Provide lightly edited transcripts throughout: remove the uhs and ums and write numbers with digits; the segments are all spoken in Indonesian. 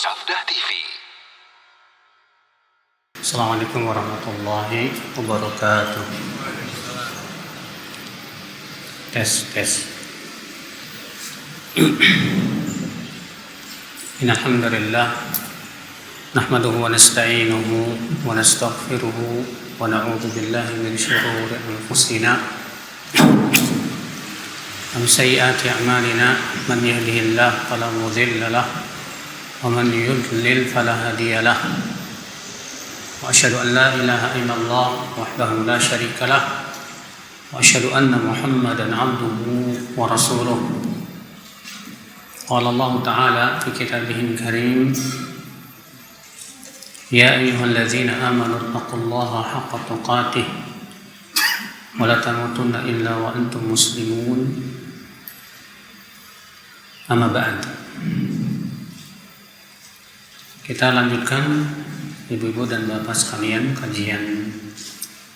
Sabda TV. Assalamualaikum warahmatullahi wabarakatuh. Tes. Innalhamdulillah nahmaduhu wa nasta'inuhu wa nastaghfiruhu wa na'udzu billahi min shururi anfusina wa min sayyiati a'malina man yahdihillahu fala mudilla lahu wa man yudlil fala hadiya lahu. Wa asyhadu an la ilaha illallah wahdahu la syarika lah wa asyhadu anna Muhammadan 'abduhu wa rasuluh. Qala Allah Ta'ala fi kitabihil karim, ya ayyuhalladzina amanu taqullaha haqqa tuqatih wa la tamutunna illa wa antum muslimun. Amma ba'd. Kita lanjutkan Ibu-ibu dan bapak sekalian kajian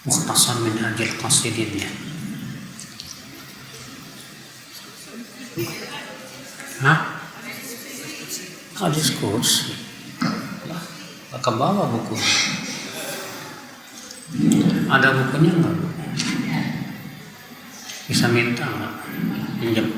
Mukhtasar Minhajul Qasidin ya. Hadis kursi. Ke bawah buku. Ada bukunya nggak? Bisa minta nggak? Pinjam.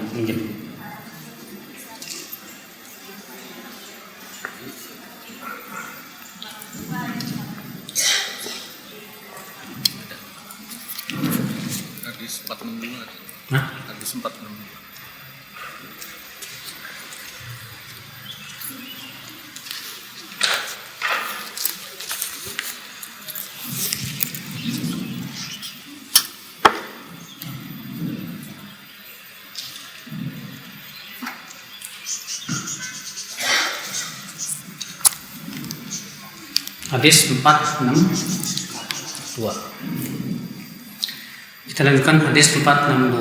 Hadis 462. Hadis 462. Hadis 462. Kita lanjutkan hadis 462.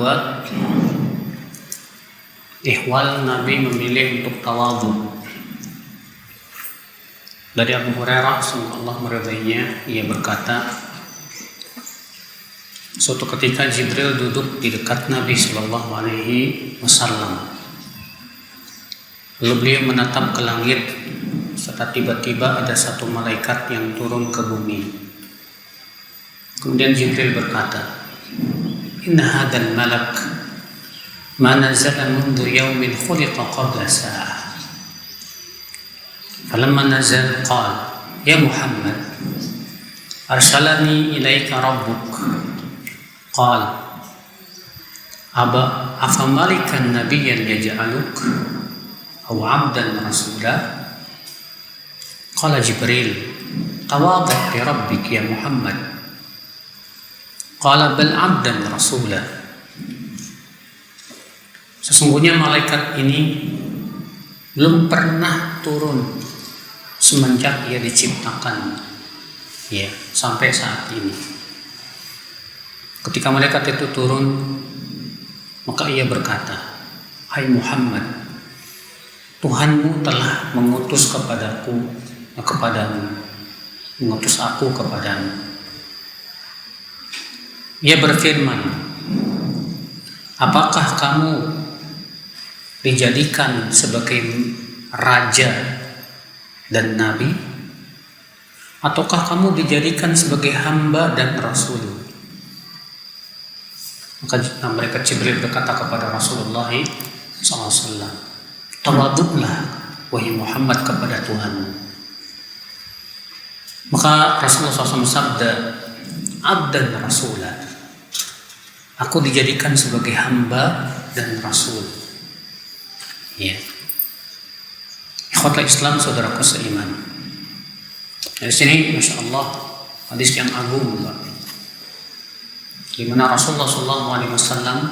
Ihwal Nabi memilih untuk tawadhu. Dari Abu Hurairah, semoga Allah meridainya, ia berkata, suatu ketika Jibril duduk di dekat Nabi Sallallahu Alaihi Wasallam. Lalu beliau menatap ke langit, serta tiba-tiba ada satu malaikat yang turun ke bumi. Kemudian Jibril berkata, inna hadzal malak ma nazala mundu yawmin khuliqa qabla sa'ah. Falamma nazal qala, ya Muhammad, arsalani ilaika rabbuk. Qala, afamalikan nabiyyan yaj'aluk aw 'abdan rasula. Qala Jibril, tawadha' li rabbik ya Muhammad. Qala bal 'abdan rasula. Sesungguhnya malaikat ini belum pernah turun semenjak ia diciptakan, ya, sampai saat ini. Ketika malaikat itu turun, maka ia berkata, hai Muhammad, Tuhanmu telah mengutus kepadamu, mengutus aku kepadamu. Ia berfirman, apakah kamu dijadikan sebagai raja dan nabi, ataukah kamu dijadikan sebagai hamba dan rasul? Maka mereka Jibril berkata kepada Rasulullah SAW, tawaduklah wahai Muhammad kepada Tuhanmu. Maka Rasulullah SAW sabda, abdan rasulah, aku dijadikan sebagai hamba dan rasul. Ya, ikhwatul Islam, saudaraku seiman. Dari sini, masya Allah, hadis yang agung, Pak, di mana Rasulullah SAW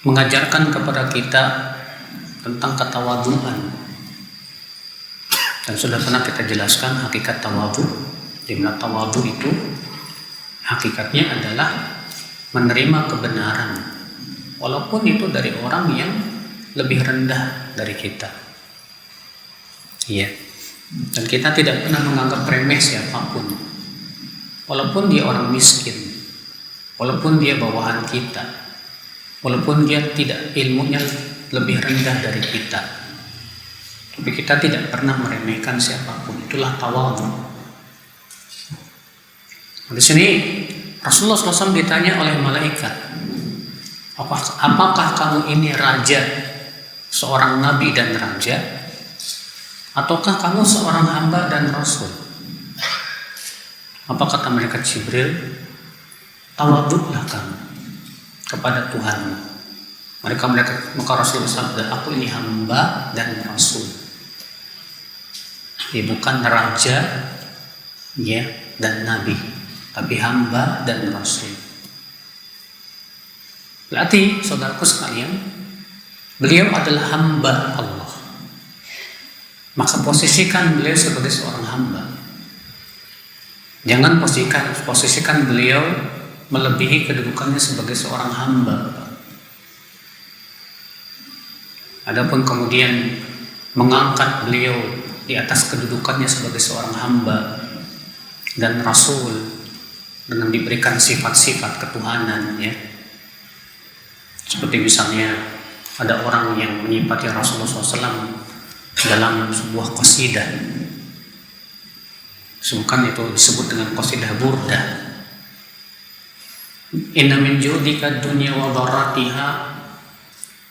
mengajarkan kepada kita tentang ketawadhuan. Dan sudah pernah kita jelaskan hakikat tawadhu, di mana tawadhu itu hakikatnya adalah menerima kebenaran, walaupun itu dari orang yang lebih rendah dari kita. Iya. Dan kita tidak pernah menganggap remeh siapapun, walaupun dia orang miskin, walaupun dia bawahan kita, walaupun dia tidak ilmunya lebih rendah dari kita. Tapi kita tidak pernah meremehkan siapapun. Itulah tawadhu. Di sini Rasulullah SAW ditanya oleh malaikat, apakah kamu ini raja, seorang nabi dan raja, ataukah kamu seorang hamba dan rasul? Apa kata malaikat Jibril? Tawadhulah kamu kepada Tuhanmu. Maka Rasul bersabda, aku ini hamba dan rasul. Ya, bukan raja ya dan nabi, tapi hamba dan rasul. Berarti saudaraku sekalian, beliau adalah hamba Allah. Maka posisikan beliau sebagai seorang hamba. Jangan posisikan beliau melebihi kedudukannya sebagai seorang hamba. Adapun kemudian mengangkat beliau di atas kedudukannya sebagai seorang hamba dan rasul dengan diberikan sifat-sifat ketuhanan, ya. Seperti misalnya ada orang yang menyifati Rasulullah SAW dalam sebuah qasidah. Sebutkan itu disebut dengan qasidah burdah. Inna min judika dunya wa dharratiha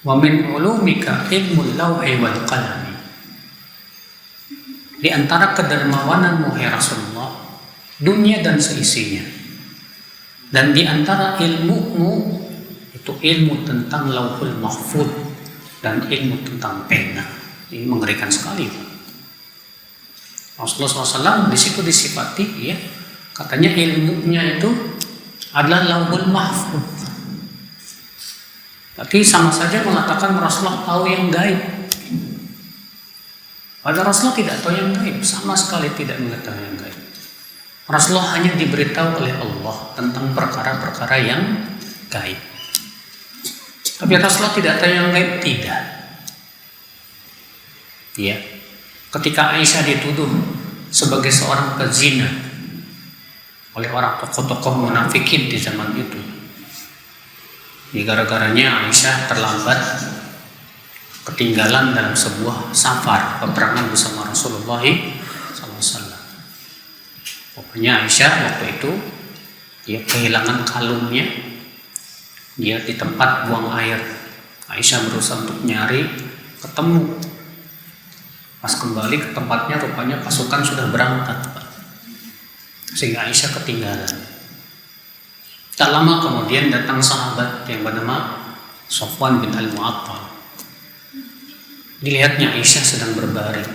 wa min ulumika ilmul lawhi wal qalami. Di antara kedermawananmu hai Rasulullah, dunia dan seisinya. Dan di antara ilmumu itu ilmu tentang lauhul mahfuz dan ilmu tentang pena. Ini mengerikan sekali. Rasulullah SAW di situ disifati, ya, katanya ilmunya itu adalah lauhul mahfuz. Tapi sama saja mengatakan Rasulullah tahu yang gaib. Padahal Rasulullah tidak tahu yang gaib, sama sekali tidak mengetahui yang gaib. Rasulullah hanya diberitahu oleh Allah tentang perkara-perkara yang gaib. Tapi Rasulullah tidak tahu yang gaib, tidak. Ya. Ketika Aisyah dituduh sebagai seorang pezina oleh orang tokoh-tokoh munafikin di zaman itu, gara-garanya Aisyah terlambat, ketinggalan dalam sebuah safar peperangan bersama Rasulullah SAW. Pokoknya Aisyah waktu itu dia kehilangan kalungnya, dia di tempat buang air. Aisyah berusaha untuk nyari, ketemu. Pas kembali ke tempatnya, rupanya pasukan sudah berangkat, sehingga Aisyah ketinggalan. Tak lama kemudian datang sahabat yang bernama Sofwan bin Al-Mu'attal. Dilihatnya Aisyah sedang berbaring,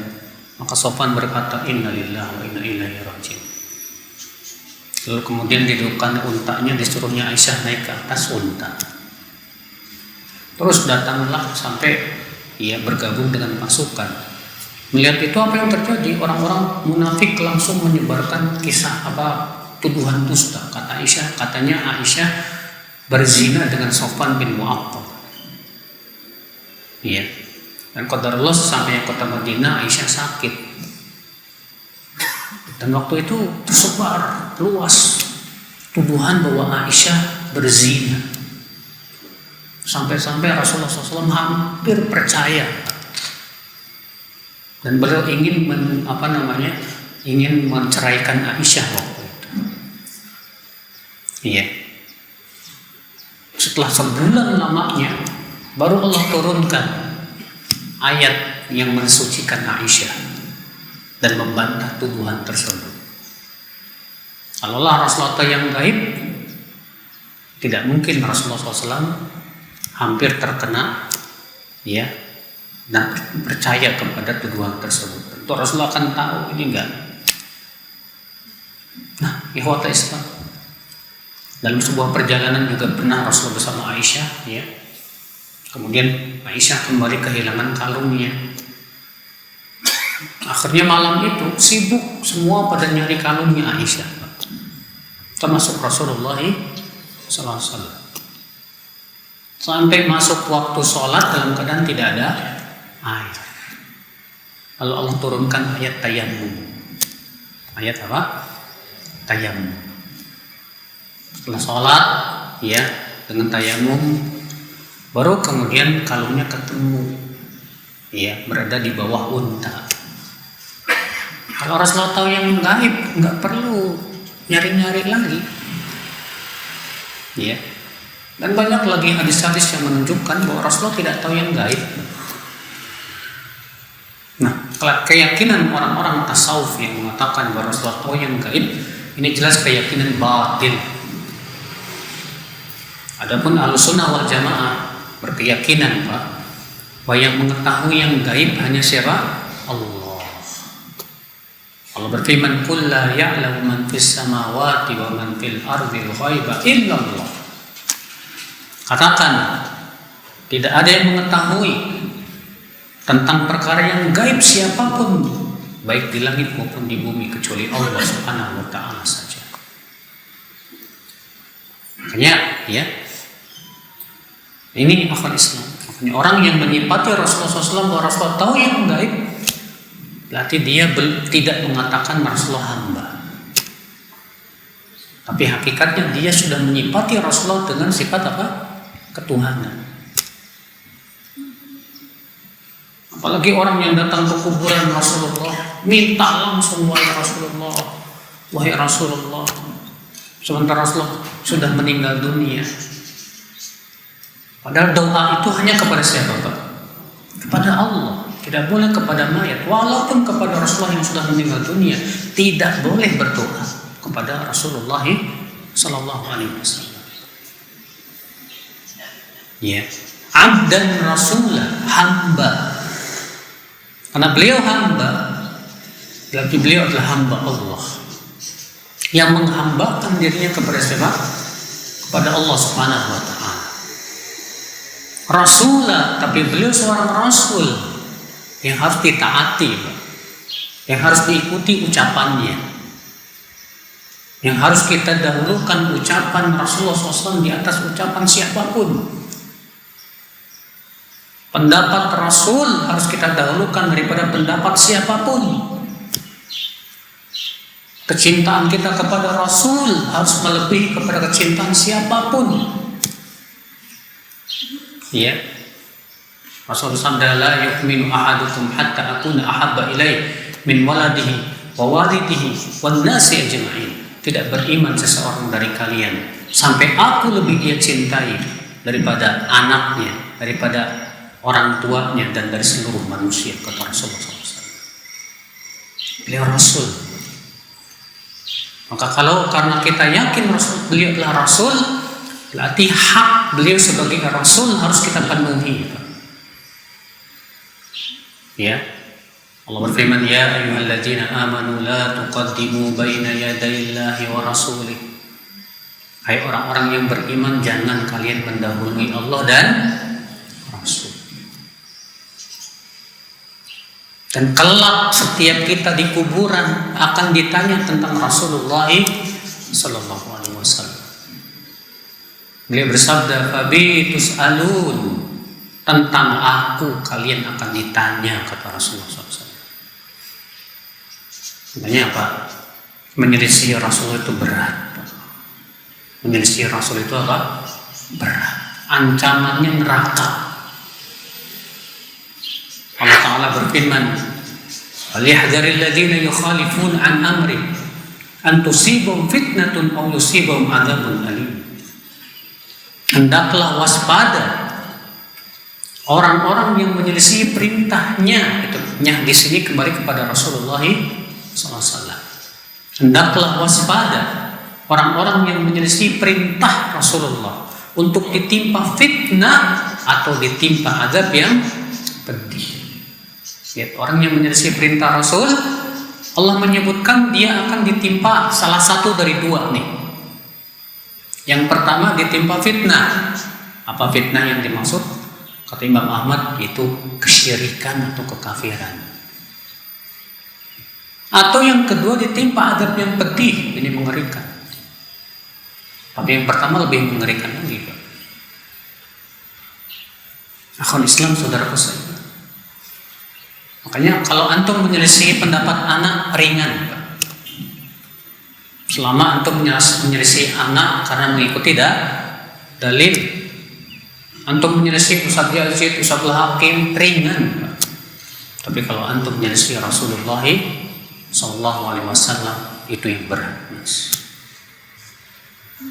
maka Sofwan berkata, Inna lillahi wa inna ilaihi raji'un. Lalu kemudian didudukkan untanya, disuruhnya Aisyah naik ke atas unta. Terus datanglah sampai ia bergabung dengan pasukan. Melihat itu apa yang terjadi? Orang-orang munafik langsung menyebarkan kisah tuduhan dusta. Kata Aisyah, katanya Aisyah berzina dengan Sofwan bin Mu'attal. Iya. Dan qadarullah sampai kota Madinah, Aisyah sakit. Dan waktu itu tersebar luas tuduhan bahwa Aisyah berzina. Sampai-sampai Rasulullah SAW hampir percaya. Dan beliau ingin ingin menceraikan Aisyah waktu itu. Iya. Setelah sebulan lamanya, baru Allah turunkan ayat yang mensucikan Aisyah dan membantah tuduhan tersebut. Kalaulah Rasulullah yang gaib, tidak mungkin Rasulullah SAW hampir terkena, ya, dan percaya kepada tuduhan tersebut. Tentu Rasulullah akan tahu ini enggak. Nah, ikhwata Islam, dalam sebuah perjalanan juga pernah Rasulullah bersama Aisyah, ya. Kemudian Aisyah kembali kehilangan kalungnya. Akhirnya malam itu sibuk semua pada nyari kalungnya Aisyah, termasuk Rasulullah SAW. Sampai masuk waktu sholat dalam keadaan tidak ada air. Lalu Allah turunkan ayat tayammum. Ayat apa? Tayammum. Setelah sholat, ya, dengan tayammum, baru kemudian kalungnya ketemu. ya, berada di bawah unta. Kalau Rasulullah tahu yang gaib, nggak perlu nyari-nyari lagi. Ya. Dan banyak lagi hadis-hadis yang menunjukkan bahwa Rasulullah tidak tahu yang gaib. Nah, keyakinan orang-orang tasawuf yang mengatakan bahwa Rasulullah tahu yang gaib, ini jelas keyakinan batil. Adapun Ahlussunnah wal Jamaah berkeyakinan bahwa yang mengetahui yang gaib hanya siapa? Allah. Allah berfirman, "Qul la ya'lamu man fis samawati wa man fil ardil ghaiba illa Allah." Katakan, tidak ada yang mengetahui tentang perkara yang gaib siapapun, baik di langit maupun di bumi, kecuali Allah Subhanahu wa ta'ala saja. Makanya ya, ini akal Islam. Makanya orang yang menyifati Rasulullah SAW bahwa Rasulullah tahu yang gaib, berarti dia tidak mengatakan Rasulullah hamba. Tapi hakikatnya dia sudah menyifati Rasulullah dengan sifat apa? Ketuhanan. Apalagi orang yang datang ke kuburan Rasulullah, minta langsung, wahai Rasulullah, wahai Rasulullah. Sementara Rasulullah sudah meninggal dunia. Padahal doa itu hanya kepada siapa, Pak? Kepada Allah. Tidak boleh kepada mayat. Walaupun kepada Rasulullah yang sudah meninggal dunia, tidak boleh berdoa kepada Rasulullah Sallallahu Alaihi Wasallam. Ya, abdan rasulah, hamba. Karena beliau hamba, berarti beliau adalah hamba Allah yang menghambakan dirinya kepada siapa? Kepada Allah Subhanahu wa ta'ala. Rasulah, tapi beliau seorang rasul yang harus ditaati, yang harus diikuti ucapannya, yang harus kita dahulukan ucapan Rasulullah SAW di atas ucapan siapapun. Pendapat Rasul harus kita dahulukan daripada pendapat siapapun. Kecintaan kita kepada Rasul harus melebihi kepada kecintaan siapapun. Ya. Rasulullah sabda, la yu'minu ahadukum hatta akuna ahabba ilaih min waladihi wa walidihi wan nasi ajma'in. Tidak beriman seseorang dari kalian sampai aku lebih dia cintai daripada anaknya, daripada orang tuanya, dan dari seluruh manusia, kata Rasulullah SAW. Beliau Rasul. Maka kalau karena kita yakin Rasul, beliau adalah Rasul, berarti hak beliau sebagai Rasul harus kita penuhi. Ya, Allah berfirman, ya ayyuhalladzina amanu la tuqaddimu baina yadayillahi wa rasulih. Hai orang-orang yang beriman, jangan kalian mendahului Allah dan Rasul. Dan kelak setiap kita di kuburan akan ditanya tentang Rasulullah Sallallahu Alaihi Wasallam. Beliau bersabda, "Fabi tus'alun." Tentang aku kalian akan ditanya, kata Rasulullah SAW. Sebenarnya apa? Menyelisih Rasul itu berat. Menyelisih Rasul itu apa? Berat. Ancamannya neraka. Allah Ta'ala berfirman, "Falyahdharil ladzina yukhalifun an amri an tusibahum fitnatun aw yusibahum adzabun alim." Hendaklah waspada orang-orang yang menyelisih perintahnya. Itu di sini kembali kepada Rasulullah SAW. Hendaklah waspada orang-orang yang menyelisih perintah Rasulullah untuk ditimpa fitnah atau ditimpa azab yang pedih. Lihat, orang yang menyelisih perintah Rasul, Allah menyebutkan dia akan ditimpa salah satu dari dua nih. Yang pertama ditimpa fitnah. Apa fitnah yang dimaksud? Kata Imam Ahmad, itu kesyirikan atau kekafiran. Atau yang kedua ditimpa azab yang pedih, ini mengerikan. Tapi yang pertama lebih mengerikan lagi, Pak. Akhul Islam, saudaraku saya. Makanya kalau antum menyelisih pendapat anak ringan, Pak. Selama antum menyelisih anak karena mengikuti dalil, antum menyelisih Ustaz Yazid, Ustaz Hakim, ringan, Pak. Tapi kalau antum menyelisih Rasulullah sallallahu alaihi wasallam, itu yang berat.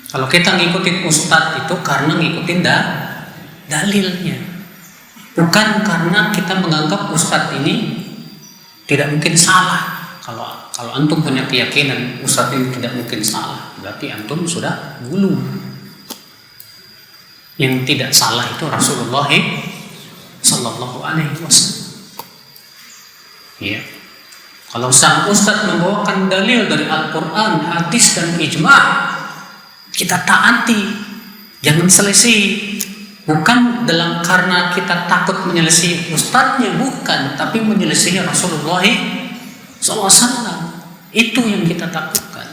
Kalau kita ngikutin ustadz itu karena ngikutin dalilnya, bukan karena kita menganggap ustadz ini tidak mungkin salah. Kalau antum punya keyakinan ustadz ini tidak mungkin salah, berarti antum sudah gulu. Yang tidak salah itu Rasulullah sallallahu alaihi wasallam. Ya. Kalau sang ustadz membawakan dalil dari Al-Quran, hadis dan ijma', kita taati, jangan selisih. Bukan karena kita takut menyelesaikan ustadznya, bukan, tapi menyelesaikan Rasulullah SAW. Itu yang kita takutkan.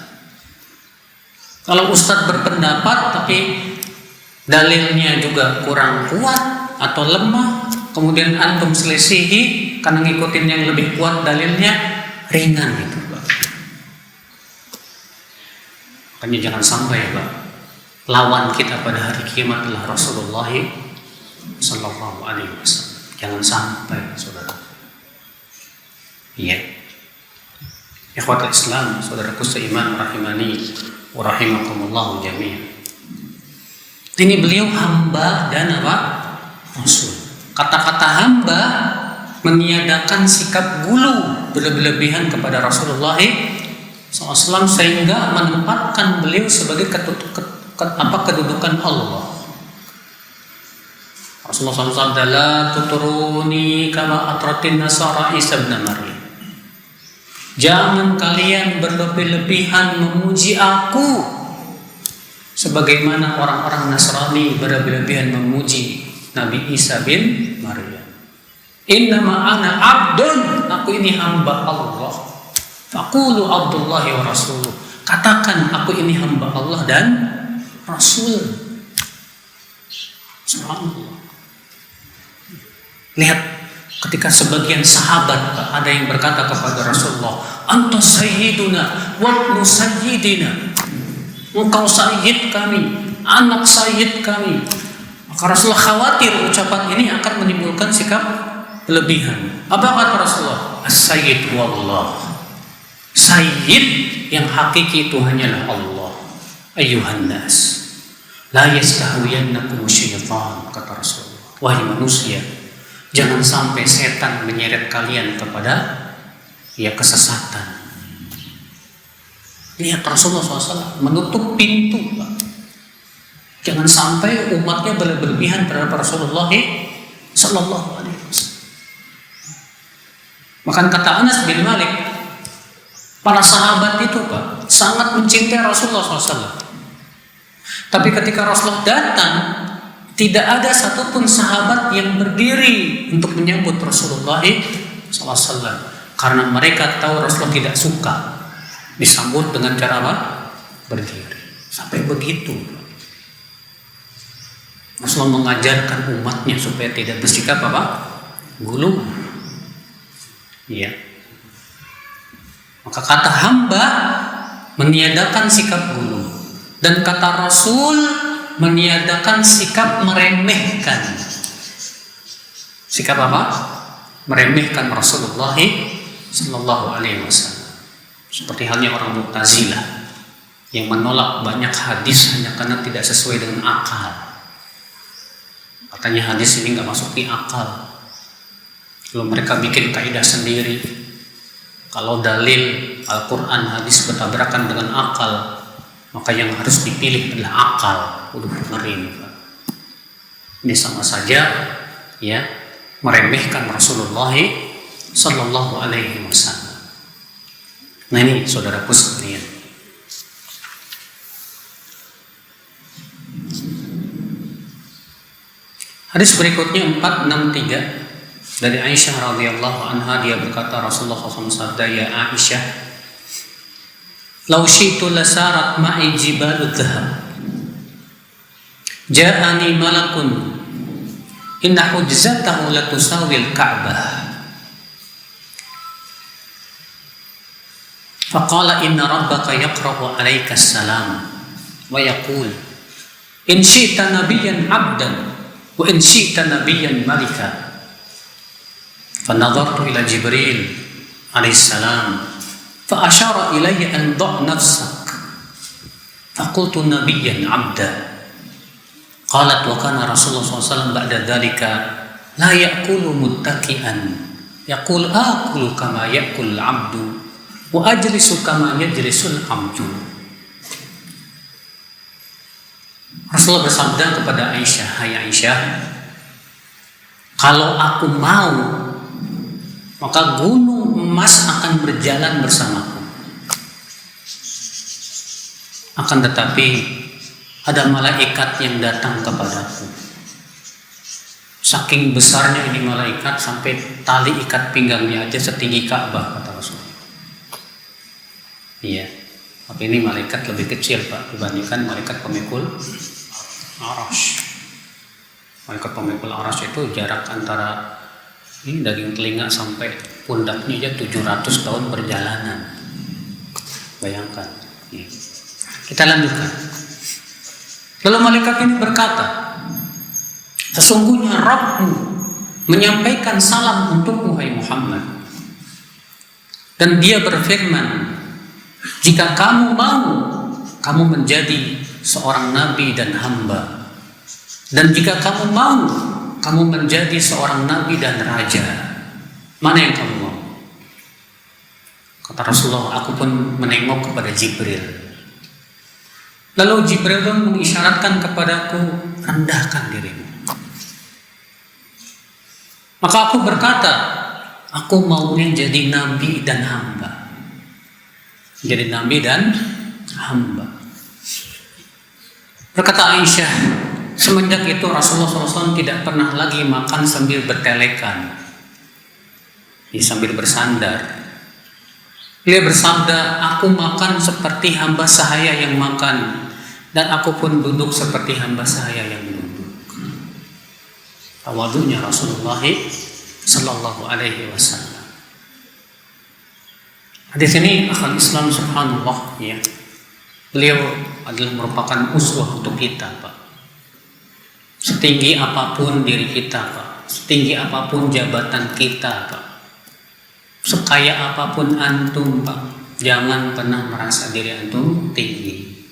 Kalau ustadz berpendapat tapi dalilnya juga kurang kuat atau lemah, kemudian antum selesihi karena ngikutin yang lebih kuat dalilnya, ringan itu, Pak. Makanya jangan sampai, Pak, lawan kita pada hari kiamat adalah Rasulullah sallallahu alaihi wasallam. Jangan sampai, saudara. Iya. Ikhwatul Islam, saudaraku seiman rahimani wa rahimakumullah jami'an. Ini beliau hamba dan apa? Rasul. Kata-kata hamba meniadakan sikap gulu berlebihan kepada Rasulullah SAW sehingga menempatkan beliau sebagai kedudukan Allah. Rasulullah SAW adalah tuturuni kama atratin nasara Isa bin Maryam. Jangan kalian berlebih-lebihan memuji aku sebagaimana orang-orang Nasrani berlebih-lebihan memuji Nabi Isa bin Maryam. Innama ana abdun, aku ini hamba Allah. Faqulu abdullahi wa rasuluh. Katakan aku ini hamba Allah dan Rasul. Subhanallah. Lihat ketika sebagian sahabat ada yang berkata kepada Rasulullah, anta sayyiduna wa ibnu sayyidina. Engkau sayyid kami, anak sayyid kami. Maka Rasulullah khawatir ucapan ini akan menimbulkan sikap kelebihan. Apa kata Rasulullah? As-sayyid wallah. Sayyid yang hakiki itu hanyalah Allah. Ayyuhan nas, la yastahwiyannakum syaitan, kata Rasulullah. Wahai manusia, jangan sampai setan menyeret kalian kepada kesesatan. Lihat Rasulullah SAW menutup pintu, Pak. Jangan sampai umatnya berlebihan terhadap Rasulullah sallallahu alaihi wasallam. Maka kata Anas bin Malik, para sahabat itu, Pak, sangat mencintai Rasulullah SAW. Tapi ketika Rasulullah datang, tidak ada satupun sahabat yang berdiri untuk menyambut Rasulullah SAW, karena mereka tahu Rasulullah tidak suka disambut dengan cara apa? Berdiri. Sampai begitu, Pak. Rasulullah mengajarkan umatnya supaya tidak bersikap apa? Gulu. Iya. Maka kata hamba meniadakan sikap gulu, dan kata Rasul meniadakan sikap meremehkan. Sikap apa? Meremehkan Rasulullah sallallahu alaihi wasallam. Seperti halnya orang Mu'tazilah yang menolak banyak hadis hanya karena tidak sesuai dengan akal. Katanya hadis ini nggak masuk di akal. Lalu mereka bikin kaidah sendiri. Kalau dalil Al-Quran hadis bertabrakan dengan akal, maka yang harus dipilih adalah akal. Ngeri ini, Pak. Ini sama saja ya meremehkan Rasulullah sallallahu alaihi wasallam. Nah ini saudaraku sekalian. Hadis berikutnya 463 dari Aisyah radhiyallahu anha, dia berkata Rasulullah SAW sabda, ya Aisyah, "Lau syi'tu lasarat ma'i jibalud dhahab. Ja'ani malakun inna hujzatahu latusawil Ka'bah. Faqala inna rabbaka yaqra'u 'alaika as-salam wa yaqul in syi'ta nabiyyan 'abdan wa in syi'ta nabiyyan malika." Fanadhartu ila Jibril alaihissalam fa asyara ilayya an dha' nafsak faqultu nabiyyan 'abda. Qalat wa kana Rasulullah SAW ba'da dhalika la ya'kulu muttaki'an yaqul akulu kama ya'kul 'abdu wa ajlisu kama yajlisul 'abdu. Rasulullah bersabda kepada Aisyah, "Hai Aisyah, kalau aku mau, maka gunung emas akan berjalan bersamaku. Akan tetapi ada malaikat yang datang kepadaku. Saking besarnya ini malaikat sampai tali ikat pinggangnya aja setinggi Ka'bah," kata Rasul. Iya, tapi ini malaikat lebih kecil Pak dibandingkan malaikat pemikul Arash. Malaikat pemikul Arash itu jarak antara ini daging telinga sampai pundaknya aja 700 tahun perjalanan. Bayangkan. Kita lanjutkan. Lalu malaikat ini berkata, "Sesungguhnya Rabbmu menyampaikan salam untukmu, hai Muhammad. Dan dia berfirman, jika kamu mau, kamu menjadi seorang nabi dan hamba. Dan jika kamu mau, kamu menjadi seorang nabi dan raja. Mana yang kamu mau?" Kata Rasulullah, "Aku pun menengok kepada Jibril. Lalu Jibril pun mengisyaratkan kepadaku, rendahkan dirimu. Maka aku berkata, aku maunya jadi nabi dan hamba." Jadi nabi dan hamba. Berkata Aisyah, semenjak itu Rasulullah SAW tidak pernah lagi makan sambil bertelekan, sambil bersandar. Beliau bersabda, "Aku makan seperti hamba sahaya yang makan, dan aku pun duduk seperti hamba sahaya yang duduk." Tawadhunya Rasulullah sallallahu alaihi wasallam. Hadis ini akhal Islam subhanallah ya. Beliau adalah merupakan uswah untuk kita, Pak. Setinggi apapun diri kita, Pak. Setinggi apapun jabatan kita, Pak. Sekaya apapun antum, Pak, jangan pernah merasa diri antum tinggi.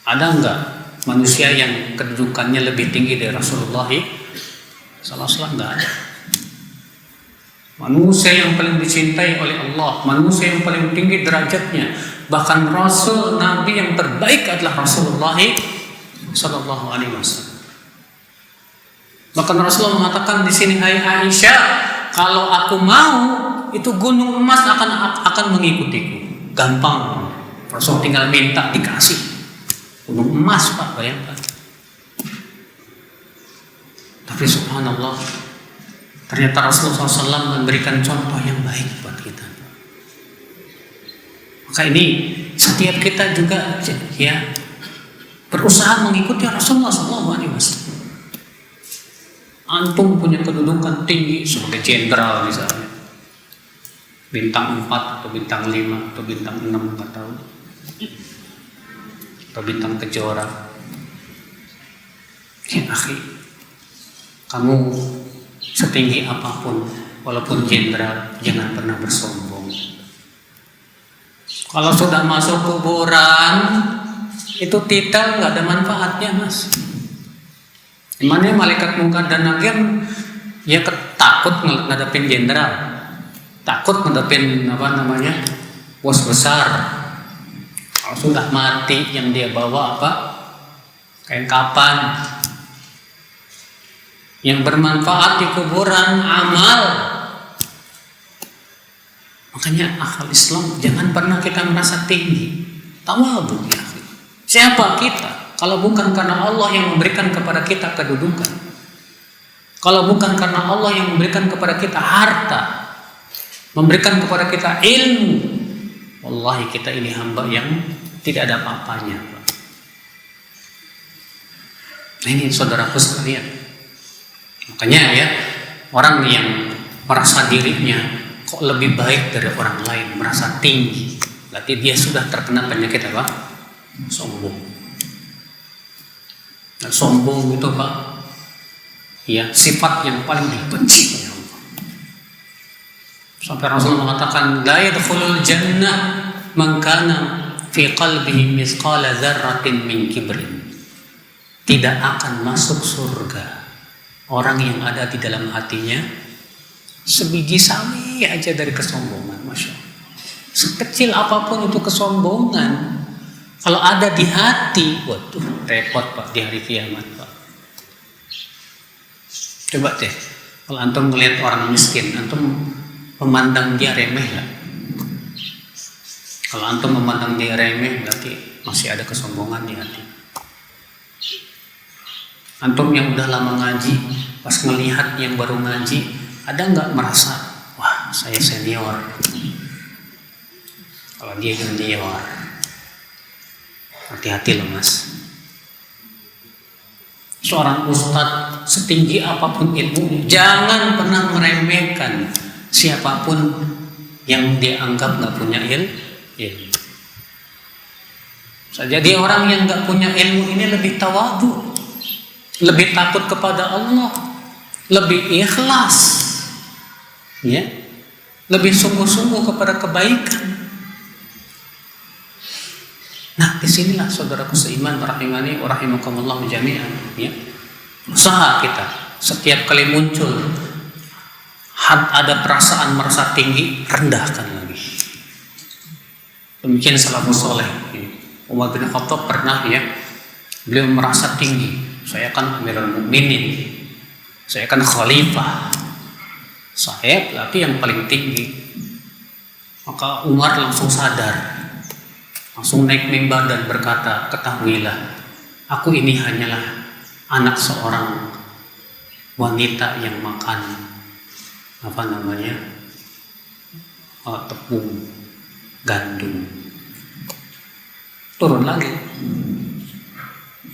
Ada enggak manusia yang kedudukannya lebih tinggi dari Rasulullah SAW? Enggak ada. Manusia yang paling dicintai oleh Allah, manusia yang paling tinggi derajatnya, bahkan Rasul Nabi yang terbaik adalah Rasulullah SAW. Bahkan Rasulullah mengatakan di sini, "Hai Aisyah, kalau aku mau, itu gunung emas akan mengikutiku." Gampang. Rasul tinggal minta dikasih. Gunung emas, Pak, bayangkan. Tapi subhanallah, ternyata Rasulullah SAW memberikan contoh yang baik buat kita. Maka ini setiap kita juga ya berusaha mengikuti Rasulullah SAW. Antum punya kedudukan tinggi sebagai jenderal misalnya, bintang 4 atau bintang 5 atau bintang 6, nggak tahu, atau bintang kejora. Ya akhi, kamu setinggi apapun, walaupun jenderal, jangan pernah bersombong. Kalau sudah masuk kuburan, itu titel nggak ada manfaatnya, Mas. Dimana malaikat Munkar dan Nakir ya takut ngadepin jenderal, takut ngadepin bos besar. Kalau sudah mati, yang dia bawa apa? Kain kapan. Yang bermanfaat di kuburan amal. Makanya akal Islam jangan pernah kita merasa tinggi. Tawadhu ya. Siapa kita? Kalau bukan karena Allah yang memberikan kepada kita kedudukan, kalau bukan karena Allah yang memberikan kepada kita harta, memberikan kepada kita ilmu, wallahi kita ini hamba yang tidak ada apa-apanya. Nah, ini saudaraku sekalian. Makanya ya, orang yang merasa dirinya kok lebih baik dari orang lain, merasa tinggi, berarti dia sudah terkena penyakit apa? Sombong. Dan sombong itu, Pak, ya sifat yang paling dibenci oleh Allah. Sampai Rasul mengatakan la yadkhulul jannah man kana fi qalbihi mithqala dzarratin min kibrin. Tidak akan masuk surga orang yang ada di dalam hatinya sebiji sawi aja dari kesombongan. Masya Allah. Sekecil apapun itu kesombongan, kalau ada di hati, waduh repot Pak di hari kiamat Pak. Coba deh, kalau antum melihat orang miskin, antum memandang dia remeh nggak? Kalau antum memandang dia remeh, berarti masih ada kesombongan di hati. Antum yang udah lama ngaji, pas melihat yang baru ngaji, ada nggak merasa, wah saya senior? Kalau dia junior, hati-hati loh mas. Seorang ustadz setinggi apapun ilmu, jangan pernah meremehkan siapapun yang dia anggap nggak punya ilmu. Jadi orang yang nggak punya ilmu ini lebih tawadhu, lebih takut kepada Allah, lebih ikhlas, ya, lebih sungguh-sungguh kepada kebaikan. Nah, disinilah saudaraku seiman rahimani wa rahimakumullah jami'an, ya. Usaha kita setiap kali muncul ada perasaan merasa tinggi, rendahkan lagi. Demikian salafus saleh. Umar bin Khattab pernah, ya, beliau merasa tinggi. Saya kan Amirul Mukminin, saya kan khalifah, saya berarti yang paling tinggi. Maka Umar langsung sadar, langsung naik mimbar dan berkata, ketahuilah, aku ini hanyalah anak seorang wanita yang makan tepung gandum. Turun lagi,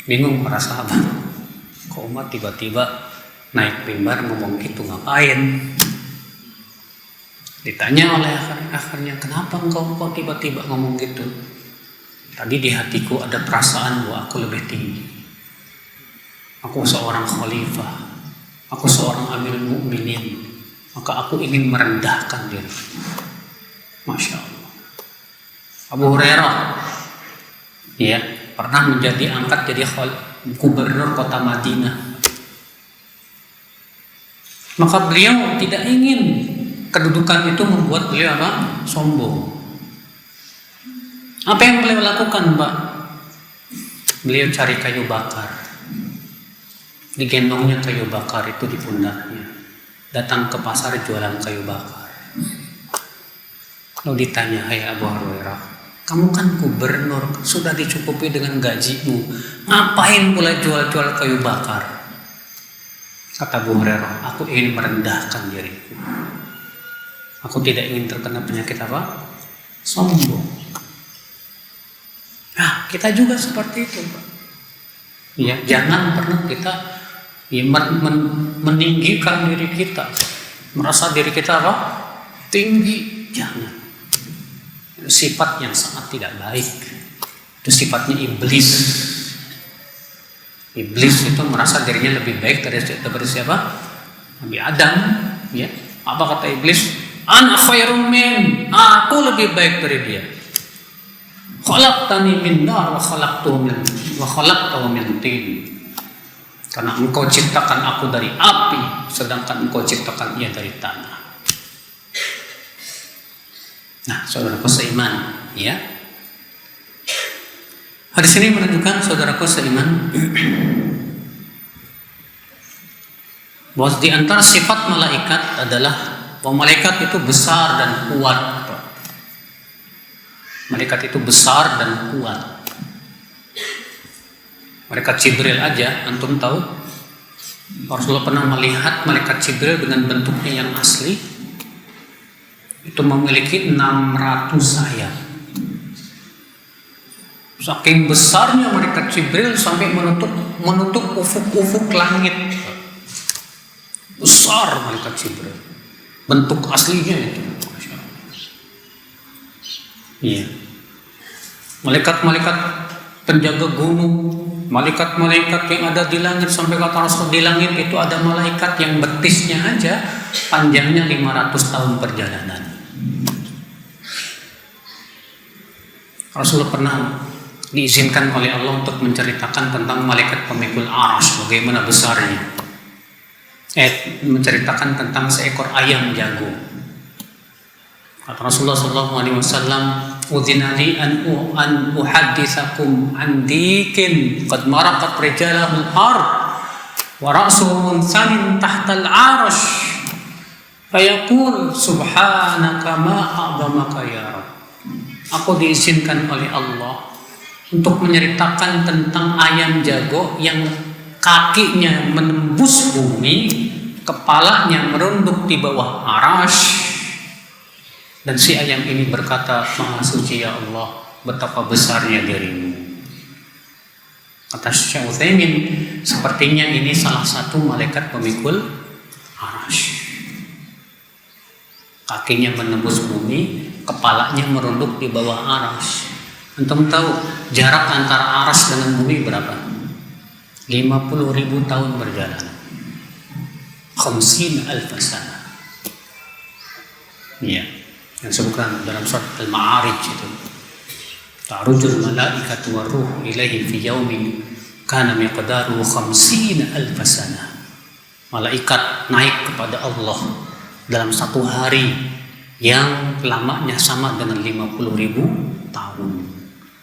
bingung para sahabat, kok Umar tiba-tiba naik mimbar ngomong gitu, ngapain? Ditanya oleh akhirnya, kenapa engkau tiba-tiba ngomong gitu? Tadi di hatiku ada perasaan bahwa aku lebih tinggi. Aku seorang khalifah, aku seorang Amirul Mukminin, maka aku ingin merendahkan diri. Masya Allah. Abu Hurairah, ya, pernah angkat jadi gubernur kota Madinah. Maka beliau tidak ingin kedudukan itu membuat beliau sombong. Apa yang beliau lakukan, Pak? Beliau cari kayu bakar, digendongnya kayu bakar itu di pundaknya, datang ke pasar jualan kayu bakar. Lalu ditanya, hai Abu Hurairah, kamu kan gubernur, sudah dicukupi dengan gajimu, ngapain pula jual-jual kayu bakar? Kata Abu Hurairah, aku ingin merendahkan diriku. Aku tidak ingin terkena penyakit apa? Sombong. Nah, kita juga seperti itu, Pak. Ya, jangan pernah kita meninggikan diri kita, merasa diri kita apa? Tinggi. Jangan. Sifat yang sangat tidak baik. Itu sifatnya iblis. Iblis itu merasa dirinya lebih baik daripada siapa? Nabi Adam, ya. Apa kata iblis? Ana khairum min, aku lebih baik dari dia. Khalaqtani min nar wa khalaqtahu min tin. Karena engkau ciptakan aku dari api, sedangkan engkau ciptakan ia dari tanah. Nah, saudaraku seiman, ya. Hadis ini menunjukkan saudaraku seiman bahwa di antara sifat malaikat adalah bahwa malaikat itu besar dan kuat. Malaikat itu besar dan kuat. Malaikat Jibril aja, antum tahu, Rasulullah pernah melihat malaikat Jibril dengan bentuknya yang asli, itu memiliki 600 sayap. Saking besarnya malaikat Jibril sampai menutup ufuk-ufuk langit. Besar malaikat Jibril, bentuk aslinya itu. Iya. Malaikat-malaikat penjaga gunung, Malaikat-malaikat yang ada di langit, sampai kata Rasul di langit itu ada malaikat yang betisnya aja panjangnya 500 tahun perjalanan. Rasul pernah diizinkan oleh Allah untuk menceritakan tentang malaikat pemikul arsy, bagaimana besarnya. Menceritakan tentang seekor ayam jago. Kata Rasulullah SAW, "Udzina li an uhadditsakum an dikin qad maraqat rijalahul ard wa ra'suhu munsanin tahtal arsy fayaqul subhanaka ma a'zamaka ya Rabb." Aku diizinkan oleh Allah untuk menceritakan tentang ayam jago yang kakinya menembus bumi, kepalanya merunduk di bawah arsy. Dan si ayam ini berkata, "Maha suci ya Allah, betapa besarnya dirimu." Kata Syekh Utsaimin, sepertinya ini salah satu malaikat pemikul arsy. Kakinya menembus bumi, kepalanya merunduk di bawah arsy. Antum tahu jarak antara arsy dengan bumi berapa? 50.000 tahun berjalan. 50.000 sana. Iya. Yang disebutkan dalam surat Al-Ma'arij itu, ta'rujul malaikatu waruh ilaihi fi yaumin kana miqdaruhu 50.000 sana. Malaikat naik kepada Allah dalam satu hari yang lamanya sama dengan 50.000 tahun.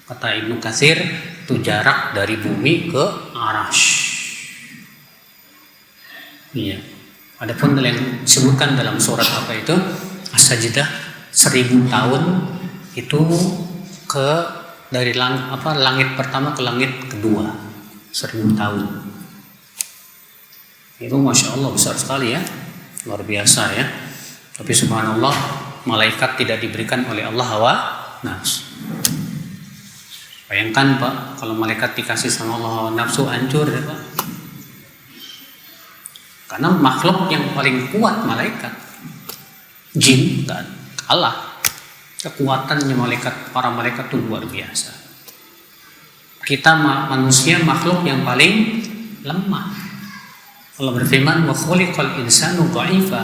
Kata Ibnu Katsir, itu jarak dari bumi ke arsy. Iya. Adapun yang disebutkan dalam surat apa itu? As-Sajdah, 1000 tahun itu dari langit pertama ke langit kedua, 1000 tahun. Itu masya Allah besar sekali ya, luar biasa ya. Tapi subhanallah, malaikat tidak diberikan oleh Allah hawa nafsu. Bayangkan Pak, kalau malaikat dikasih sama Allah hawa nafsu, hancur ya Pak. Karena makhluk yang paling kuat malaikat, jin kan kalah. Kekuatannya para malaikat itu luar biasa. Kita manusia makhluk yang paling lemah. Allah berfirman, "Wa khuliqal insanu dha'ifa."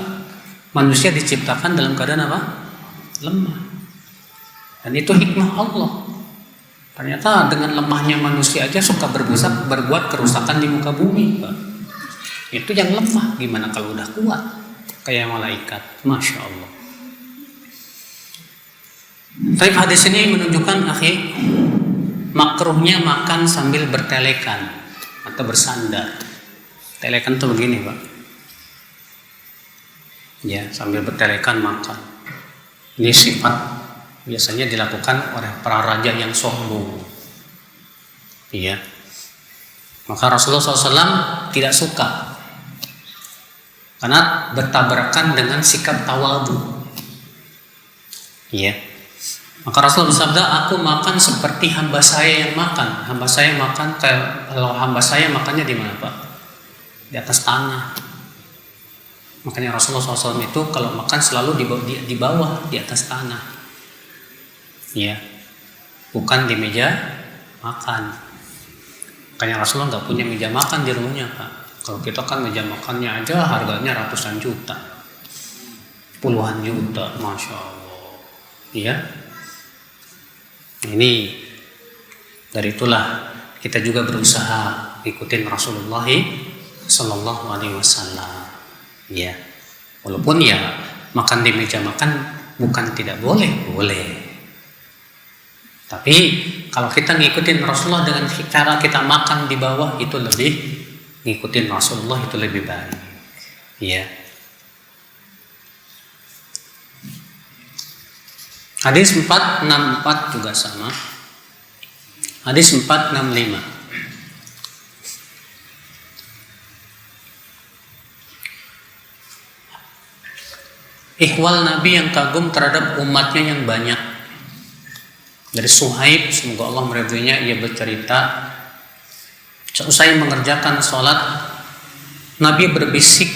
Manusia diciptakan dalam keadaan apa? Lemah. Dan itu hikmah Allah. Ternyata dengan lemahnya manusia aja suka berbuat kerusakan di muka bumi, Pak. Itu yang lemah, gimana kalau udah kuat kayak malaikat? Masya Allah. Tapi hadis ini menunjukkan makruhnya makan sambil bertelekan atau bersandar. Telekan tuh begini Pak, ya, sambil bertelekan makan. Ini sifat biasanya dilakukan oleh para raja yang sombong. Iya. Maka Rasulullah SAW tidak suka, karena bertabrakan dengan sikap tawadhu. Iya. Maka Rasul bersabda, "Aku makan seperti hamba saya yang makan." Hamba saya makan, kalau hamba saya makannya di mana Pak? Di atas tanah. Makanya Rasulullah SAW itu kalau makan selalu di bawah, di atas tanah. Ya, bukan di meja makan. Makanya Rasulullah nggak punya meja makan di rumahnya Pak. Kalau kita kan meja makannya aja harganya ratusan juta, puluhan juta, masya Allah. Iya. Ini dari itulah kita juga berusaha ikutin Rasulullah Sallallahu Alaihi Wasallam. Ya, walaupun ya makan di meja makan bukan tidak boleh, boleh. Tapi kalau kita ngikutin Rasulullah dengan cara kita makan di bawah, itu lebih ngikutin Rasulullah, itu lebih baik. Ya. Hadis 464 juga sama. Hadis 465. Ikhwal Nabi yang kagum terhadap umatnya yang banyak. Dari Suhaib, semoga Allah meridhoinya, ia bercerita, seusai mengerjakan sholat, Nabi berbisik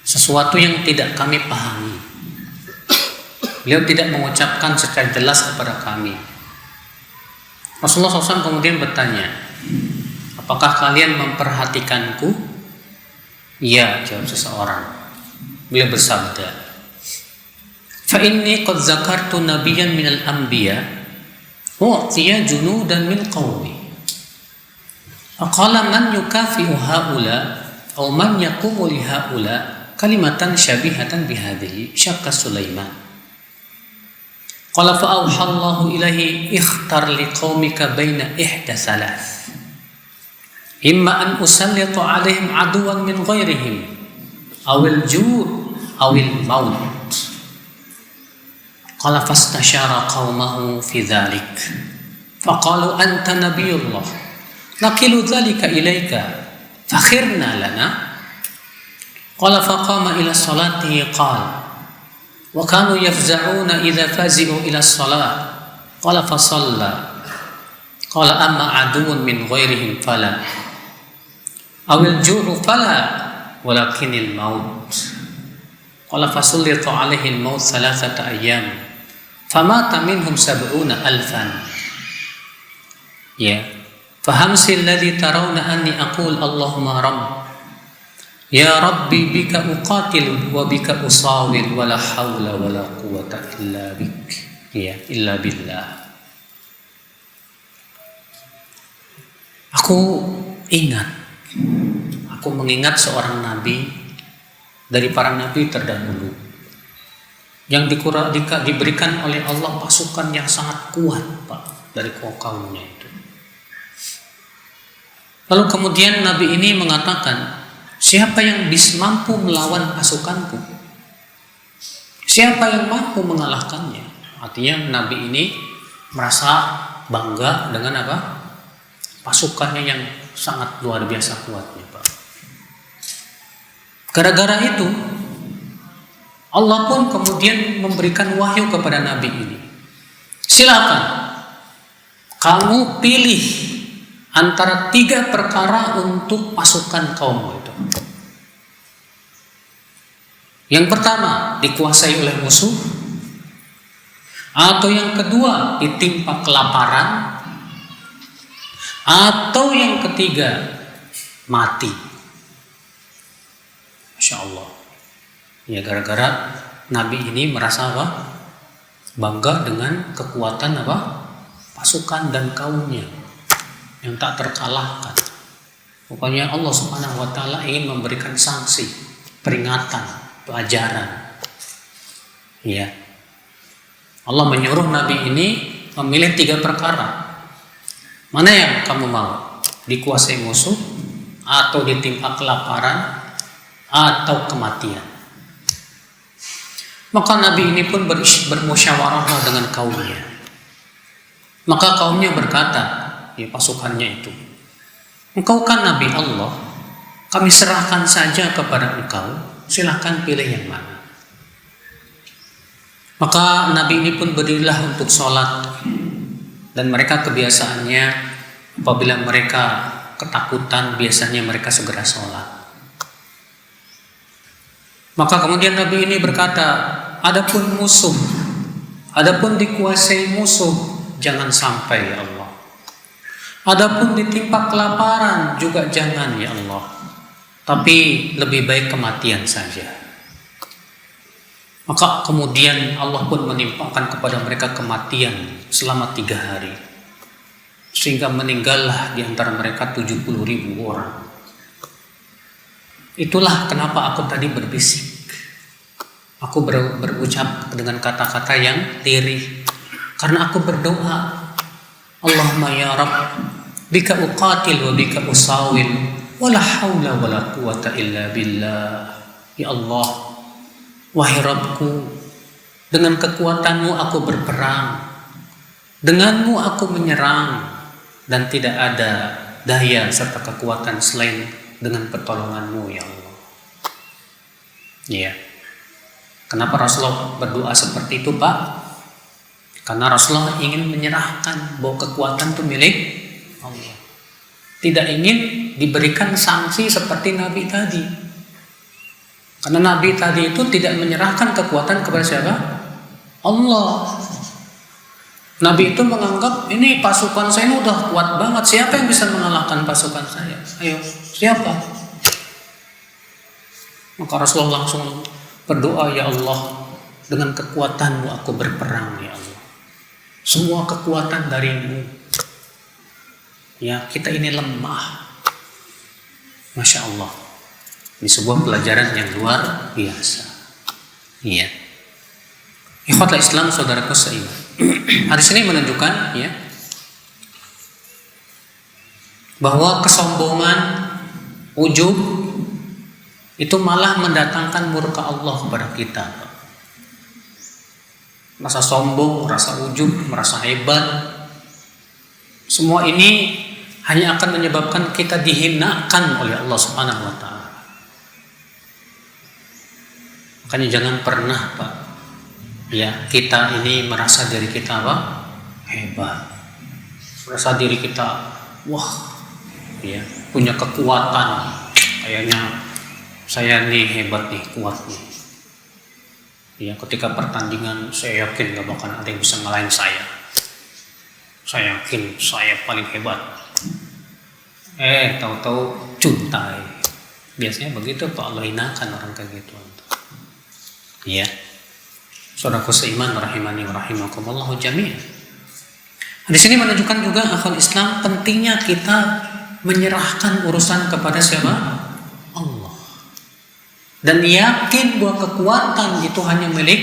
sesuatu yang tidak kami pahami. Beliau tidak mengucapkan secara jelas kepada kami. Rasulullah SAW kemudian bertanya, apakah kalian memperhatikanku? Ya, jawab seseorang. Beliau bersabda, fa inni qad zakartu nabiyyan minal anbiya u'tiya junudan min qaumi. Faqala man yukafi'u haula aw man yaqumu li haula kalimatan syabihatan bihadhihi syakka Sulaiman. Qala fa awha Allahu ilaihi ikhtar liqaumika baina ihda thalath. Imma an usallita alaihim aduwan min ghairihim awil ju' awil maut. Qala fastashara qaumahu fi dhalik faqalu anta nabiyullah naqilu dhalika ilaika fakhirna lana. Qala faqama ila salatihi qala wa kanu yafza'una idza fazi'u ila salat. Qala fasalla. Qala amma aduun min ghairihim fala awil ju'u fala walakinil maut. Qala fasullita alaihi al-maut thalathata ayyam famata minhum 70,000. Ya, fahamsi alladhi tarawna anni aqul Allahumma rabb ya rabbi bika uqatil wa bika usawil wa la hawla wa la quwwata illa bik. Ya, illa billah. Aku mengingat seorang nabi dari para nabi terdahulu yang diberikan oleh Allah pasukan yang sangat kuat, Pak, dari kaumnya itu. Lalu kemudian nabi ini mengatakan, siapa yang mampu melawan pasukanku? Siapa yang mampu mengalahkannya? Artinya nabi ini merasa bangga dengan apa? Pasukannya yang sangat luar biasa kuatnya, Pak. Gara-gara itu Allah pun kemudian memberikan wahyu kepada nabi ini. Silakan kamu pilih antara 3 perkara untuk pasukan kaum itu. Yang pertama, dikuasai oleh musuh, atau yang kedua, ditimpa kelaparan, atau yang ketiga, mati. Masya Allah. Ya, gara-gara nabi ini merasa apa? Bangga dengan kekuatan apa? Pasukan dan kaumnya yang tak terkalahkan. Pokoknya Allah Subhanahu wa taala ingin memberikan sanksi, peringatan, pelajaran. Ya. Allah menyuruh nabi ini memilih 3 perkara. Mana yang kamu mau? Dikuasai musuh, atau ditimpa kelaparan, atau kematian? Maka nabi ini pun bermusyawarah dengan kaumnya. Maka kaumnya berkata, ya pasukannya itu, engkau kan nabi Allah, kami serahkan saja kepada engkau, silahkan pilih yang mana. Maka nabi ini pun berdirilah untuk sholat. Dan mereka kebiasaannya apabila mereka ketakutan, biasanya mereka segera sholat. Maka kemudian nabi ini berkata, adapun musuh, adapun dikuasai musuh, jangan sampai ya Allah. Adapun ditimpa kelaparan juga jangan ya Allah. Tapi lebih baik kematian saja. Maka kemudian Allah pun menimpakan kepada mereka kematian selama 3 hari. Sehingga meninggallah di antara mereka 70.000 orang. Itulah kenapa aku tadi berbisik. Aku berucap dengan kata-kata yang lirih. Karena aku berdoa, Allahumma ya Rabb, bika uqatil wa bika usawil, wala hawla wala quwata illa billah. Ya Allah, wahai Rabbku, dengan kekuatanmu aku berperang, denganmu aku menyerang, dan tidak ada daya serta kekuatan selain dengan pertolonganmu ya Allah. Ya. Kenapa Rasulullah berdoa seperti itu, Pak? Karena Rasulullah ingin menyerahkan bahwa kekuatan itu milik Allah. Tidak ingin diberikan sanksi seperti Nabi tadi. Karena Nabi tadi itu tidak menyerahkan kekuatan kepada siapa? Allah. Nabi itu menganggap ini pasukan saya ini udah kuat banget. Siapa yang bisa mengalahkan pasukan saya? Ayo, siapa? Maka Rasulullah langsung berdoa, ya Allah, dengan kekuatanmu aku berperang ya Allah. Semua kekuatan darimu. Ya, kita ini lemah. Masya Allah. Ini sebuah pelajaran yang luar biasa. Iya. Ikhwatul Islam, saudaraku seiman. Hadis ini menunjukkan ya bahwa kesombongan, ujub itu malah mendatangkan murka Allah kepada kita. Rasa sombong, rasa ujub, merasa hebat, semua ini hanya akan menyebabkan kita dihinakan oleh Allah Subhanahu wa taala. Makanya jangan pernah, Pak, ya, kita ini merasa diri kita apa? Hebat. Merasa diri kita wah, ya, punya kekuatan. Kayaknya saya nih hebat nih, kuat nih. Ya, ketika pertandingan saya yakin gak bakal ada yang bisa ngalahin saya. Saya yakin saya paling hebat. Tahu-tahu cuntai. Biasanya begitu Pak, Allah hinakan orang kayak gitu. Ya. Saudaraku seiman rahimani wa rahimakumullah jami'an. Di sini menunjukkan juga akal Islam pentingnya kita menyerahkan urusan kepada siapa? Allah. Dan yakin bahwa kekuatan itu hanya milik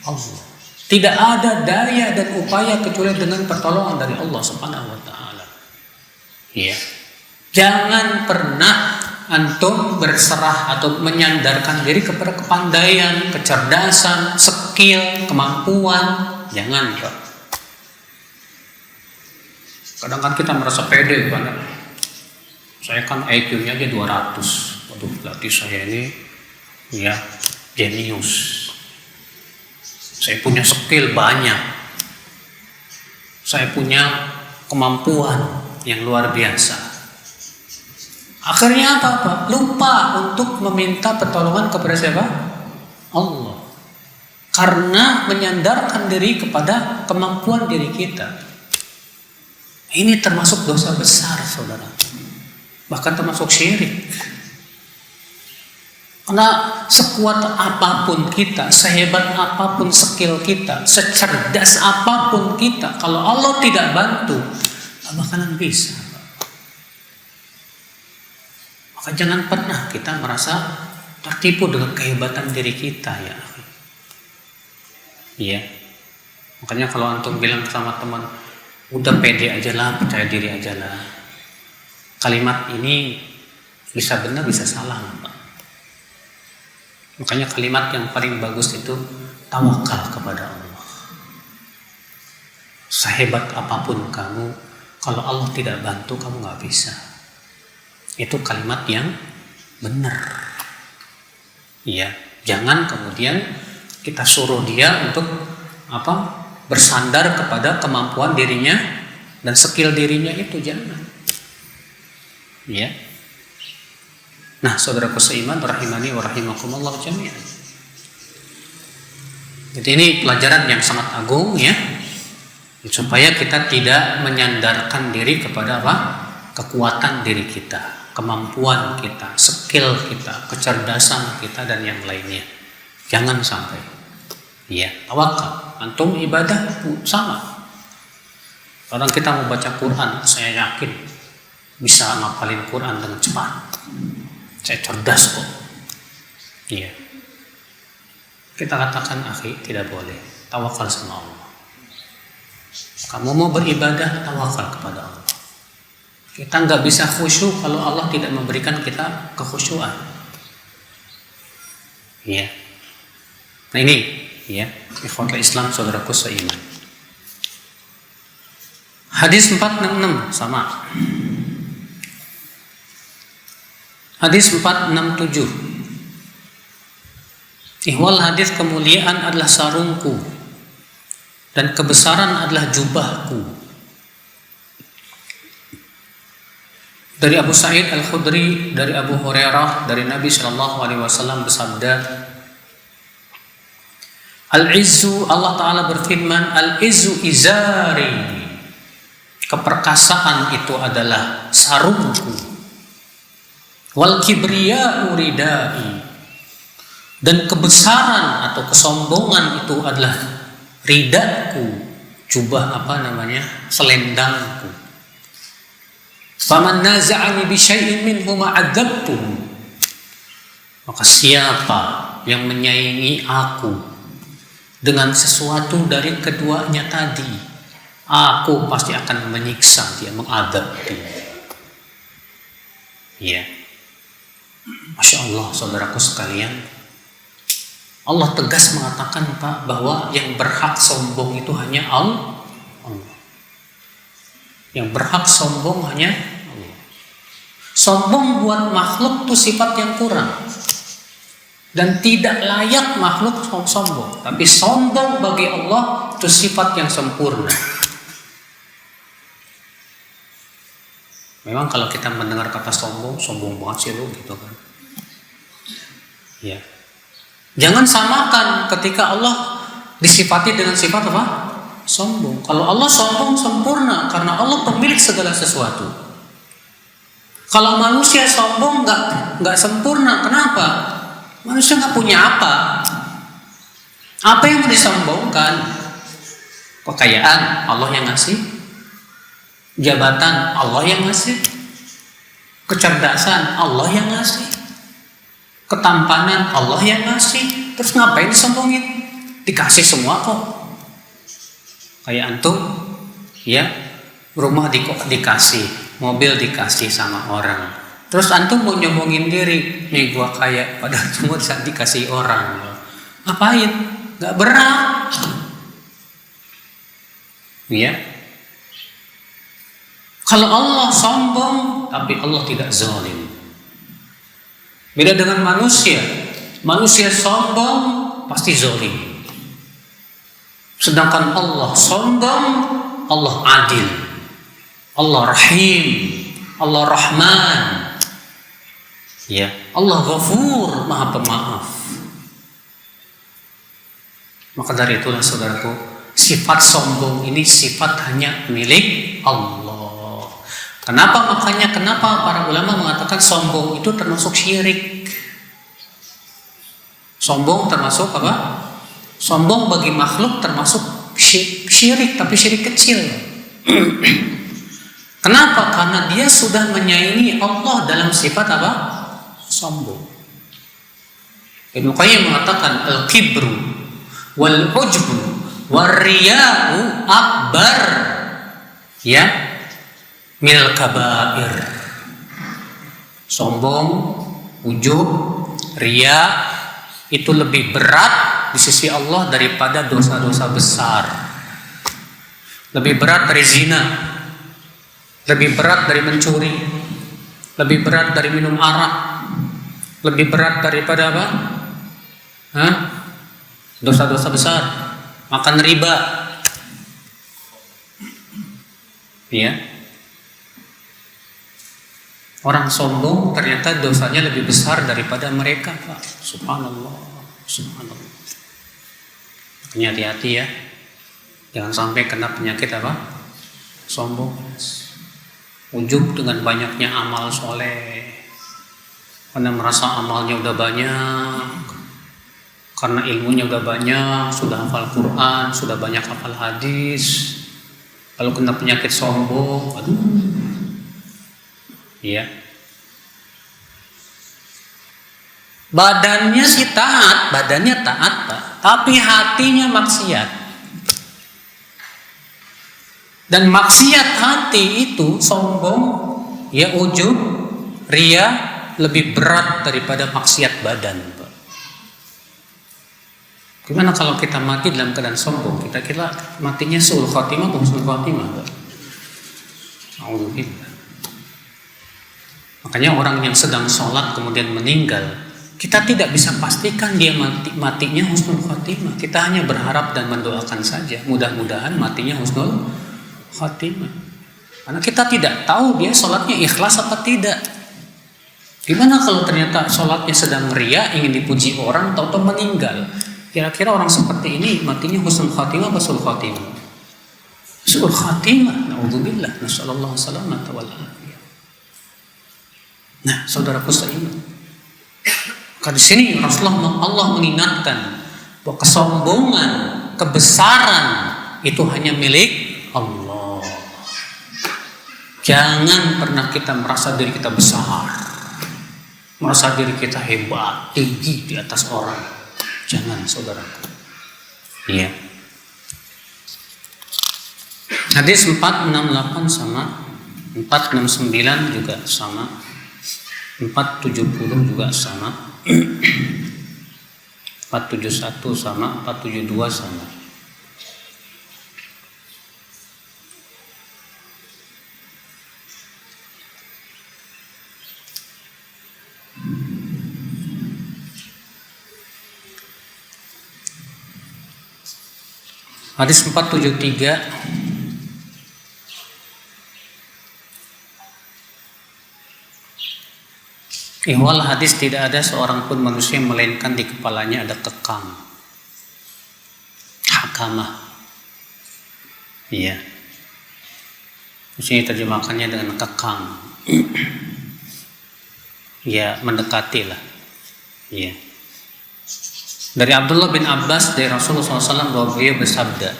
Allah. Tidak ada daya dan upaya kecuali dengan pertolongan dari Allah Subhanahu wa taala. Ya. Jangan pernah antum berserah atau menyandarkan diri kepada kepandaian, kecerdasan, skill, kemampuan. Jangan, Pak. Kadang kan kita merasa pede, Pak. Saya kan IQ-nya aja 200. Waduh, berarti saya ini ya jenius. Saya punya skill banyak. Saya punya kemampuan yang luar biasa. Akhirnya apa? Lupa untuk meminta pertolongan kepada siapa? Allah. Karena menyandarkan diri kepada kemampuan diri kita. Ini termasuk dosa besar, saudara. Bahkan termasuk syirik. Karena sekuat apapun kita, sehebat apapun skill kita, secerdas apapun kita, kalau Allah tidak bantu, tak bakalan bisa. Maka jangan pernah kita merasa tertipu dengan kehebatan diri kita, ya. Iya. Makanya kalau antum bilang sama teman, udah pede aja lah, percaya diri aja lah. Kalimat ini bisa benar, bisa salah, Pak. Makanya kalimat yang paling bagus itu tawakal kepada Allah. Sehebat apapun kamu, kalau Allah tidak bantu, kamu nggak bisa. Itu kalimat yang benar. Iya, jangan kemudian kita suruh dia untuk apa? Bersandar kepada kemampuan dirinya dan skill dirinya itu, jangan. Iya. Nah, saudaraku seiman rahimani wa rahimakumullah jami'an. Jadi ini pelajaran yang sangat agung ya. Supaya kita tidak menyandarkan diri kepada apa? Kekuatan diri kita, kemampuan kita, skill kita, kecerdasan kita dan yang lainnya. Jangan sampai. Ya, tawakal. Antum ibadah sama. Orang kita mau baca Quran, saya yakin bisa ngapalin Quran dengan cepat. Saya cerdas kok. Iya. Kita katakan akhi, tidak boleh. Tawakal sama Allah. Kamu mau beribadah, tawakal kepada Allah. Kita nggak bisa khusyuk kalau Allah tidak memberikan kita kekhusyuan. Iya. Nah ini, ya, ikhwatul Islam saudaraku seiman. Hadis 466 sama. Hadis 467. Ihwal hadis, kemuliaan adalah sarungku dan kebesaran adalah jubahku. Dari Abu Sa'id Al-Khudri, dari Abu Hurairah, dari Nabi SAW bersabda, Al-izzu, Allah Ta'ala berfirman, al-izzu izari. Keperkasaan itu adalah sarungku. Wal kibriya'u ridai. Dan kebesaran atau kesombongan itu adalah ridaku, selendangku. Faman naza'ani bi syai'in minhu ma'adzabtuhu. Maka siapa yang menyaingi aku dengan sesuatu dari keduanya tadi, aku pasti akan menyiksa dia, mengadab dia. Ya, Masya Allah, saudaraku sekalian, Allah tegas mengatakan, Pak, bahwa yang berhak sombong itu hanya Allah. Yang berhak sombong hanya Allah. Sombong buat makhluk itu sifat yang kurang dan tidak layak makhluk sombong. Tapi sombong bagi Allah itu sifat yang sempurna. Memang kalau kita mendengar kata sombong banget sih lo gitu kan. Ya. Jangan samakan ketika Allah disifati dengan sifat apa? Sombong. Kalau Allah sombong sempurna karena Allah pemilik segala sesuatu. Kalau manusia sombong nggak sempurna. Kenapa? Manusia nggak punya apa. Apa yang mau disombongkan? Kekayaan Allah yang ngasih. Jabatan Allah yang ngasih. Kecerdasan Allah yang ngasih. Ketampanan Allah yang ngasih. Terus ngapain disombongin? Dikasih semua kok. Kayak antum, ya, rumah dikasih, mobil dikasih sama orang. Terus antum mau nyombongin diri, nih gua kaya, padahal semua dikasih orang. Ngapain? Gak berat. Ya. Kalau Allah sombong, tapi Allah tidak zalim. Beda dengan manusia. Manusia sombong pasti zalim. Sedangkan Allah sombong, Allah adil, Allah rahim, Allah rahman, ya, Allah ghafur, maha pemaaf. Maka dari itulah saudaraku, sifat sombong ini sifat hanya milik Allah. Kenapa para ulama mengatakan sombong itu termasuk syirik? Sombong termasuk apa? Sombong bagi makhluk termasuk syirik, tapi syirik kecil. Kenapa? Karena dia sudah menyaingi Allah dalam sifat apa? Sombong. Ibnu Qayyim mengatakan al-kibru wal ujbu war riya'u akbar, ya, mil kabair. Sombong, ujub, riya itu lebih berat di sisi Allah daripada dosa-dosa besar. Lebih berat dari zina, lebih berat dari mencuri, lebih berat dari minum arak, lebih berat daripada apa? Dosa-dosa besar, makan riba. Ya. Orang sombong ternyata dosanya lebih besar daripada mereka, Pak. Subhanallah, subhanallah. Makanya hati-hati ya, jangan sampai kena penyakit apa? Sombong. Ujub dengan banyaknya amal soleh, karena merasa amalnya udah banyak, karena ilmunya udah banyak, sudah hafal Quran, sudah banyak hafal hadis. Kalau kena penyakit sombong, aduh, iya. Badannya sih taat, Pak, tapi hatinya maksiat. Dan maksiat hati itu sombong, ya, ujub, ria lebih berat daripada maksiat badan, Pak. Gimana kalau kita mati dalam keadaan sombong? Kita kira matinya suul khatimah atau husnul khatimah, Pak? Alhamdulillah. Makanya orang yang sedang sholat kemudian meninggal, kita tidak bisa pastikan dia matinya husnul khatimah. Kita hanya berharap dan mendoakan saja, mudah-mudahan matinya husnul khatimah. Karena kita tidak tahu dia sholatnya ikhlas apa tidak. Gimana kalau ternyata sholatnya sedang ria, ingin dipuji orang, tahu-tahu meninggal? Kira-kira orang seperti ini matinya husnul khatimah apa su'ul khatimah? Su'ul khatimah. Na'udzubillah. Nasallallahu salamata wal afiyah. Nah, saudaraku seiman. Maka di sini Rasulullah Allah mengingatkan bahwa kesombongan, kebesaran itu hanya milik Allah. Jangan pernah kita merasa diri kita besar, merasa diri kita hebat, tinggi di atas orang. Jangan, saudaraku. Iya. Hadis 468 sama, 469 juga sama, 470 juga sama, 471 sama, 472 sama. Hadis 473, ihwal hadis tidak ada seorang pun manusia melainkan di kepalanya ada kekang, hakamah. Iya. Di sini terjemahkannya dengan kekang. Ya, mendekati lah. Iya. Dari Abdullah bin Abbas dari Rasulullah SAW bahwa beliau bersabda,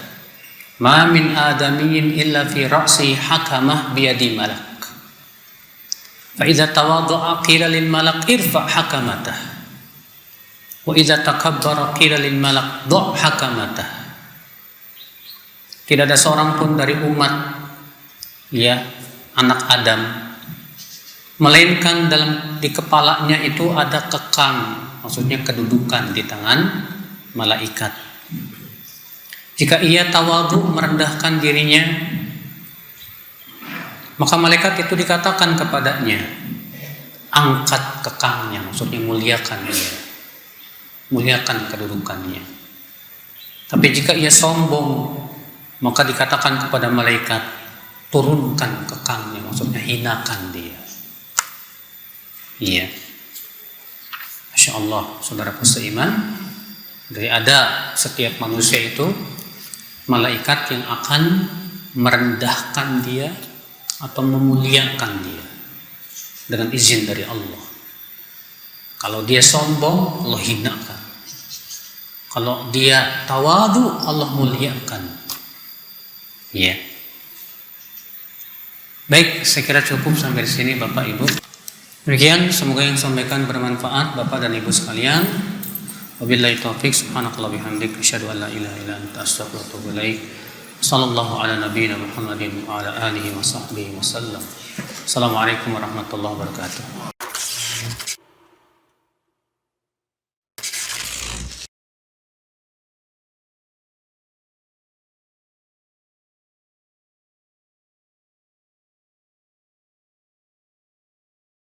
"Ma min adamiyyin illa fi ra'si hakamah biyadi malak. Fa idza tawadda'a qila lil malak irfa' hakamatah. Wa idza takabbara qila lil malak dha' hakamatah." Tidak ada seorang pun dari umat, ya, anak Adam, melainkan di kepalanya itu ada kekang. Maksudnya kedudukan di tangan malaikat. Jika ia tawadhu, merendahkan dirinya, maka malaikat itu dikatakan kepadanya, angkat kekangnya, maksudnya muliakan dia, muliakan kedudukannya. Tapi jika ia sombong, maka dikatakan kepada malaikat, turunkan kekangnya, maksudnya hinakan dia. Iya. Masya Allah, saudaraku seiman, dari ada setiap manusia itu malaikat yang akan merendahkan dia atau memuliakan dia dengan izin dari Allah. Kalau dia sombong, Allah hinakan. Kalau dia tawadu, Allah muliakan. Ya. Baik, saya kira cukup sampai di sini Bapak Ibu. Demikian, semoga yang sampaikan bermanfaat Bapak dan Ibu sekalian. Wabillahi taufiq, subhanakallah bihamdik, asyhadu an la ilaha illa anta astaghfiruka wa atubu ilaik. Sallallahu ala nabiyyina Muhammadin wa ala alihi wa sahbihi wasallam. Assalamualaikum warahmatullahi wabarakatuh.